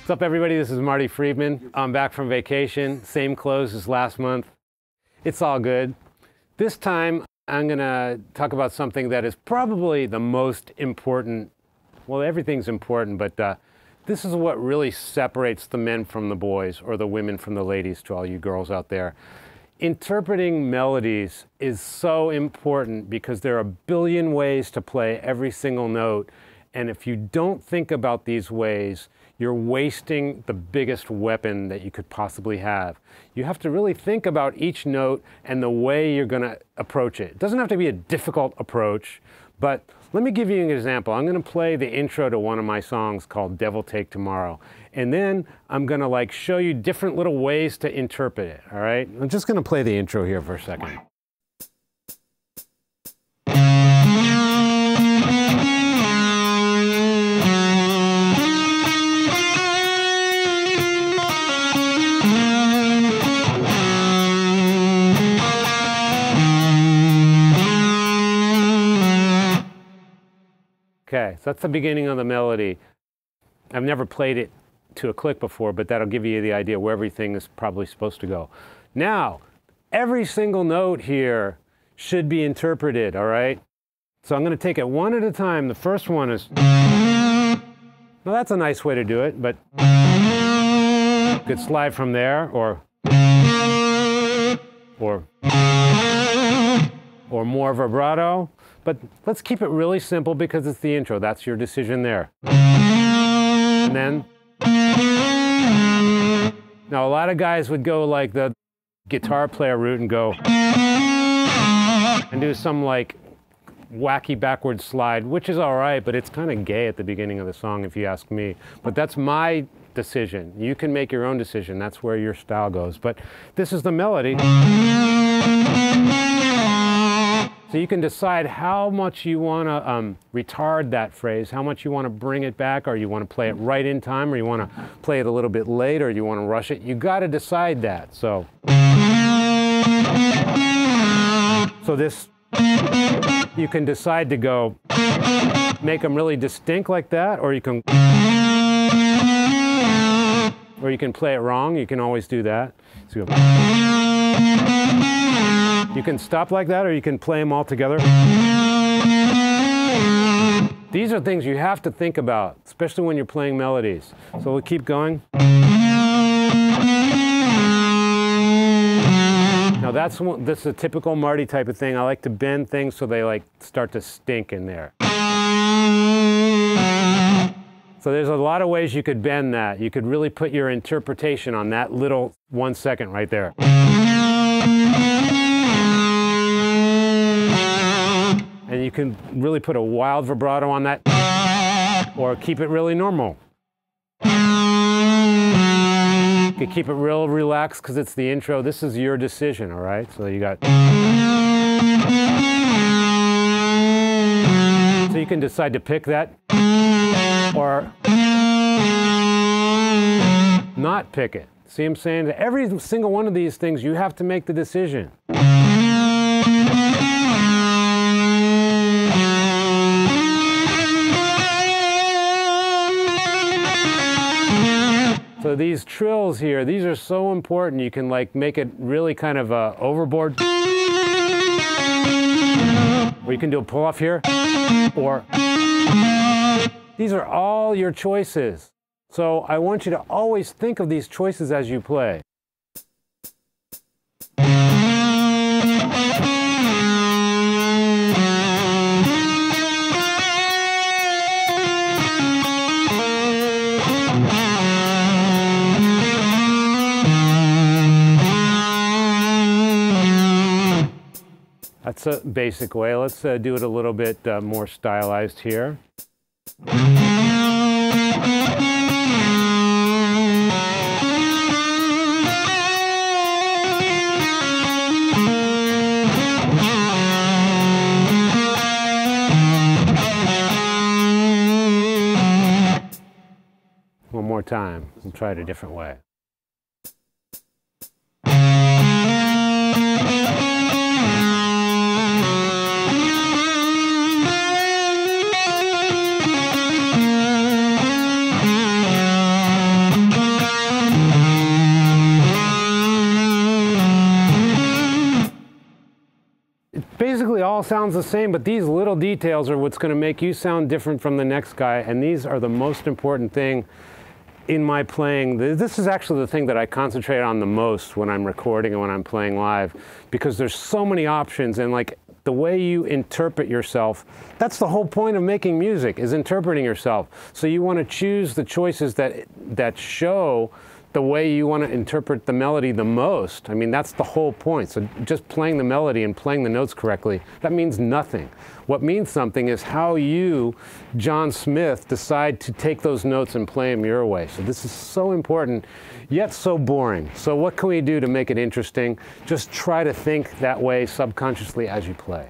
What's up, everybody? This is Marty Friedman. I'm back from vacation, same clothes as last month. It's all good. This time, I'm going to talk about something that is probably the most important. Well, everything's important, but this is what really separates the men from the boys, or the women from the ladies, to all you girls out there. Interpreting melodies is so important because there are a billion ways to play every single note. And if you don't think about these ways, you're wasting the biggest weapon that you could possibly have. You have to really think about each note and the way you're going to approach it. It doesn't have to be a difficult approach, but let me give you an example. I'm going to play the intro to one of my songs called Devil Take Tomorrow. And then I'm going to show you different little ways to interpret it, all right? I'm just going to play the intro here for a second. Okay, so that's the beginning of the melody. I've never played it to a click before, but that'll give you the idea where everything is probably supposed to go. Now, every single note here should be interpreted, all right? So I'm going to take it one at a time. The first one is, well, that's a nice way to do it, but you could slide from there, or more vibrato. But let's keep it really simple because it's the intro. That's your decision there. And then, now a lot of guys would go like the guitar player route and go and do some wacky backward slide, which is all right, but it's kind of gay at the beginning of the song if you ask me. But that's my decision. You can make your own decision. That's where your style goes. But this is the melody. So you can decide how much you want to retard that phrase, how much you want to bring it back, or you want to play it right in time, or you want to play it a little bit late, or you want to rush it. You got to decide that. So this, you can decide to go make them really distinct like that, or you can play it wrong. You can always do that. So you can stop like that, or you can play them all together. These are things you have to think about, especially when you're playing melodies. So we'll keep going. Now this is a typical Marty type of thing. I like to bend things so they start to stink in there. So there's a lot of ways you could bend that. You could really put your interpretation on that little 1 second right there. And you can really put a wild vibrato on that, or keep it really normal. You can keep it real relaxed because it's the intro. This is your decision, all right? So you got... So you can decide to pick that, or not pick it. See what I'm saying? Every single one of these things, you have to make the decision. So these trills here, these are so important. You can make it really kind of overboard. Or you can do a pull off here. Or these are all your choices. So I want you to always think of these choices as you play. That's a basic way. Let's do it a little bit more stylized here. One more time. We'll try it a different way. all sounds the same, but these little details are what's going to make you sound different from the next guy, and these are the most important thing in my playing. This is actually the thing that I concentrate on the most when I'm recording and when I'm playing live, because there's so many options, and like the way you interpret yourself, that's the whole point of making music, is interpreting yourself. So you want to choose the choices that show the way you want to interpret the melody the most. I mean, that's the whole point. So just playing the melody and playing the notes correctly, that means nothing. What means something is how you, John Smith, decide to take those notes and play them your way. So this is so important, yet so boring. So what can we do to make it interesting? Just try to think that way subconsciously as you play.